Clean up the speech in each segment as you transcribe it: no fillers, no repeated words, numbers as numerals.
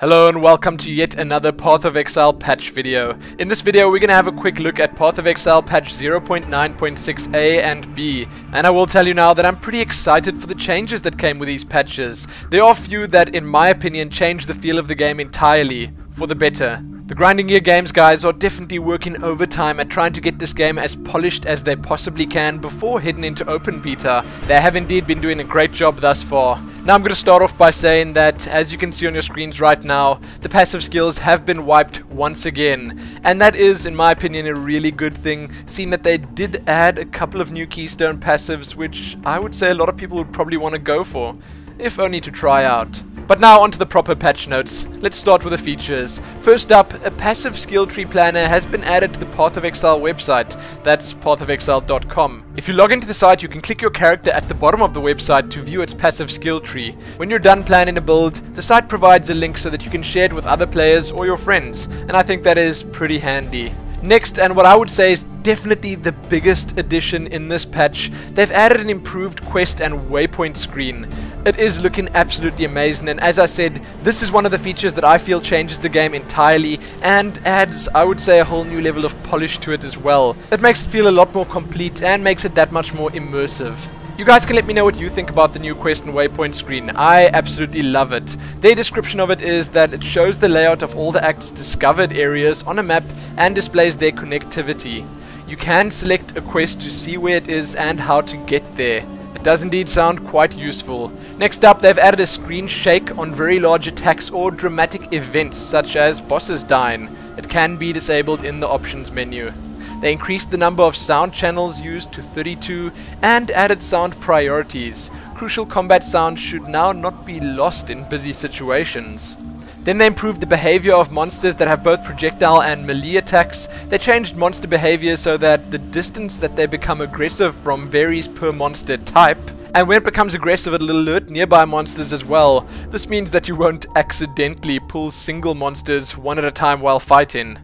Hello and welcome to yet another Path of Exile patch video. In this video we're going to have a quick look at Path of Exile patch 0.9.6a and b, and I will tell you now that I'm pretty excited for the changes that came with these patches. There are few that in my opinion change the feel of the game entirely for the better. The Grinding Gear Games guys are definitely working overtime at trying to get this game as polished as they possibly can before heading into open beta. They have indeed been doing a great job thus far. Now I'm going to start off by saying that, as you can see on your screens right now, the passive skills have been wiped once again. And that is, in my opinion, a really good thing, seeing that they did add a couple of new keystone passives, which I would say a lot of people would probably want to go for, if only to try out. But now onto the proper patch notes. Let's start with the features. First up, a passive skill tree planner has been added to the Path of Exile website. That's pathofexile.com. If you log into the site, you can click your character at the bottom of the website to view its passive skill tree. When you're done planning a build, the site provides a link so that you can share it with other players or your friends, and I think that is pretty handy. Next, and what I would say is definitely the biggest addition in this patch, they've added an improved quest and waypoint screen. It is looking absolutely amazing, and as I said, this is one of the features that I feel changes the game entirely and adds, I would say, a whole new level of polish to it as well. It makes it feel a lot more complete and makes it that much more immersive. You guys can let me know what you think about the new quest and waypoint screen. I absolutely love it. Their description of it is that it shows the layout of all the act's discovered areas on a map and displays their connectivity. You can select a quest to see where it is and how to get there. It does indeed sound quite useful. Next up, they've added a screen shake on very large attacks or dramatic events such as bosses dying. It can be disabled in the options menu. They increased the number of sound channels used to 32 and added sound priorities. Crucial combat sound should now not be lost in busy situations. Then they improved the behavior of monsters that have both projectile and melee attacks. They changed monster behavior so that the distance that they become aggressive from varies per monster type. And when it becomes aggressive, it'll alert nearby monsters as well. This means that you won't accidentally pull single monsters one at a time while fighting.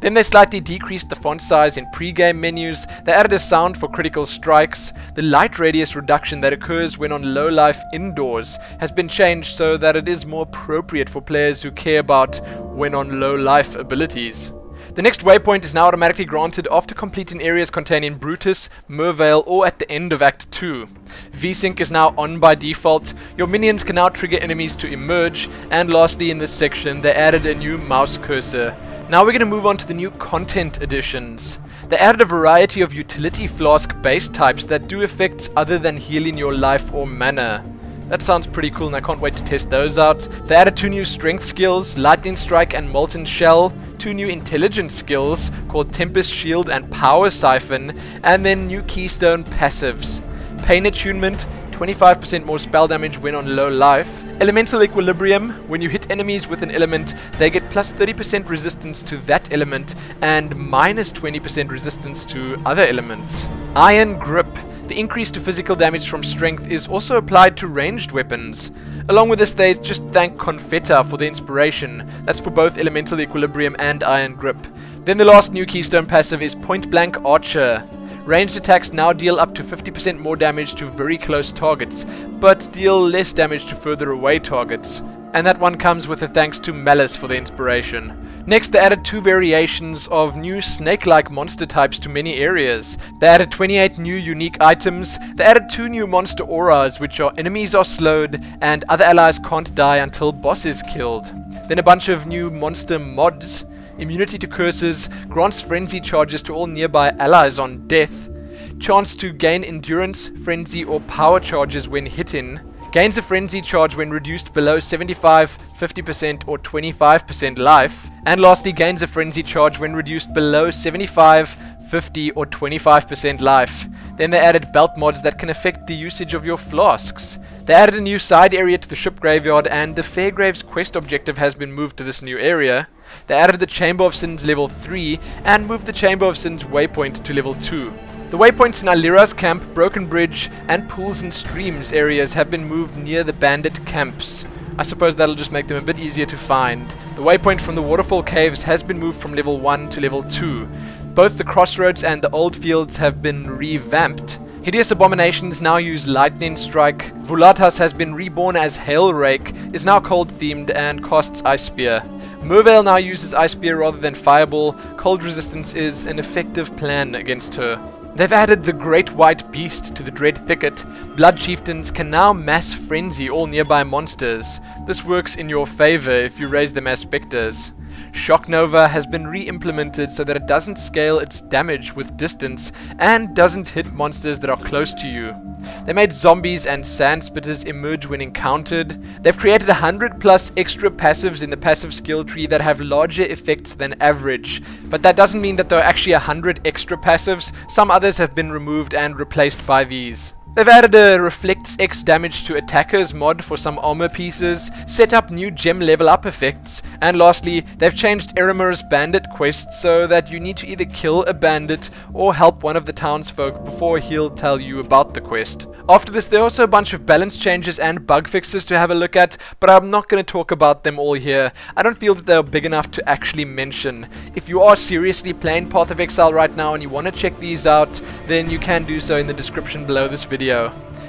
Then they slightly decreased the font size in pre-game menus. They added a sound for critical strikes. The light radius reduction that occurs when on low life indoors has been changed so that it is more appropriate for players who care about when on low life abilities. The next waypoint is now automatically granted after completing areas containing Brutus, Mervale, or at the end of Act 2. VSync is now on by default. Your minions can now trigger enemies to emerge, and lastly in this section they added a new mouse cursor. Now we're going to move on to the new content additions. They added a variety of utility flask base types that do effects other than healing your life or mana. That sounds pretty cool and I can't wait to test those out. They added 2 new strength skills, Lightning Strike and Molten Shell, 2 new intelligence skills called Tempest Shield and Power Siphon, and then new keystone passives. Pain Attunement, 25% more spell damage when on low life. Elemental Equilibrium, when you hit enemies with an element, they get plus 30% resistance to that element and minus 20% resistance to other elements. Iron Grip, the increase to physical damage from strength is also applied to ranged weapons. Along with this, they just thank Confetta for the inspiration. That's for both Elemental Equilibrium and Iron Grip. Then the last new keystone passive is Point Blank Archer. Ranged attacks now deal up to 50% more damage to very close targets, but deal less damage to further away targets. And that one comes with a thanks to Malice for the inspiration. Next, they added 2 variations of new snake-like monster types to many areas. They added 28 new unique items. They added 2 new monster auras, which are enemies are slowed and other allies can't die until boss is killed. Then a bunch of new monster mods. Immunity to curses, grants frenzy charges to all nearby allies on death. Chance to gain endurance, frenzy or power charges when hitting. Gains a frenzy charge when reduced below 75, 50% or 25% life. And lastly, gains a frenzy charge when reduced below 75, 50 or 25% life. Then they added belt mods that can affect the usage of your flasks. They added a new side area to the ship graveyard, and the Fairgraves quest objective has been moved to this new area. They added the Chamber of Sins level 3 and moved the Chamber of Sins waypoint to level 2. The waypoints in Alira's camp, Broken Bridge, and Pools and Streams areas have been moved near the bandit camps. I suppose that'll just make them a bit easier to find. The waypoint from the Waterfall Caves has been moved from level 1 to level 2. Both the crossroads and the old fields have been revamped. Hideous abominations now use Lightning Strike. Vulatas has been reborn as Hail Rake, is now cold themed and costs Ice Spear. Mervale now uses Ice Spear rather than Fireball. Cold resistance is an effective plan against her. They've added the Great White Beast to the Dread Thicket. Blood Chieftains can now mass frenzy all nearby monsters. This works in your favor if you raise them as specters. Shock Nova has been re-implemented so that it doesn't scale its damage with distance and doesn't hit monsters that are close to you. They made zombies and sand spitters emerge when encountered. They've created 100 plus extra passives in the passive skill tree that have larger effects than average, but that doesn't mean that there are actually 100 extra passives. Some others have been removed and replaced by these. They've added a Reflects X damage to attackers mod for some armor pieces, set up new gem level up effects, and lastly, they've changed Eramir's bandit quest so that you need to either kill a bandit or help one of the townsfolk before he'll tell you about the quest. After this, there are also a bunch of balance changes and bug fixes to have a look at, but I'm not going to talk about them all here. I don't feel that they're big enough to actually mention. If you are seriously playing Path of Exile right now and you want to check these out, then you can do so in the description below this video.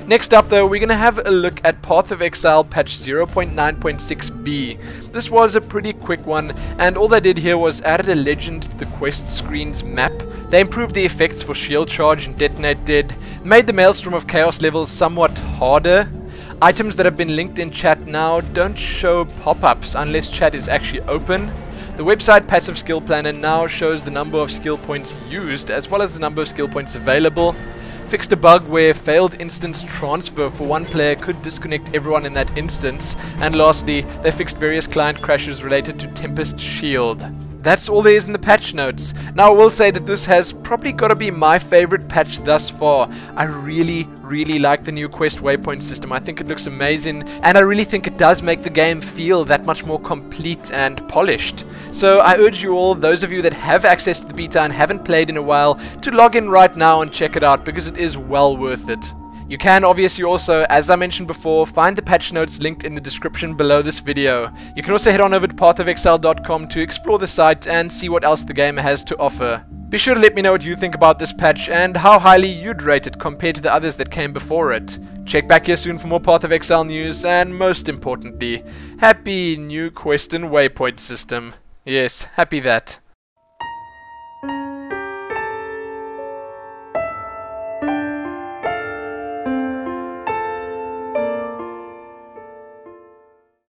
Next up though, we're going to have a look at Path of Exile patch 0.9.6b. This was a pretty quick one, and all they did here was added a legend to the quest screen's map. They improved the effects for shield charge and detonate dead, made the Maelstrom of Chaos levels somewhat harder. Items that have been linked in chat now don't show pop-ups unless chat is actually open. The website Passive Skill Planner now shows the number of skill points used as well as the number of skill points available. Fixed a bug where failed instance transfer for one player could disconnect everyone in that instance. And lastly, they fixed various client crashes related to Tempest Shield. That's all there is in the patch notes. Now I will say that this has probably got to be my favorite patch thus far. I really like the new quest waypoint system. I think it looks amazing, and I really think it does make the game feel that much more complete and polished. So I urge you all, those of you that have access to the beta and haven't played in a while, to log in right now and check it out because it is well worth it. You can obviously also, as I mentioned before, find the patch notes linked in the description below this video. You can also head on over to pathofexile.com to explore the site and see what else the game has to offer. Be sure to let me know what you think about this patch and how highly you'd rate it compared to the others that came before it. Check back here soon for more Path of Exile news, and most importantly, happy new quest and waypoint system. Yes, happy that.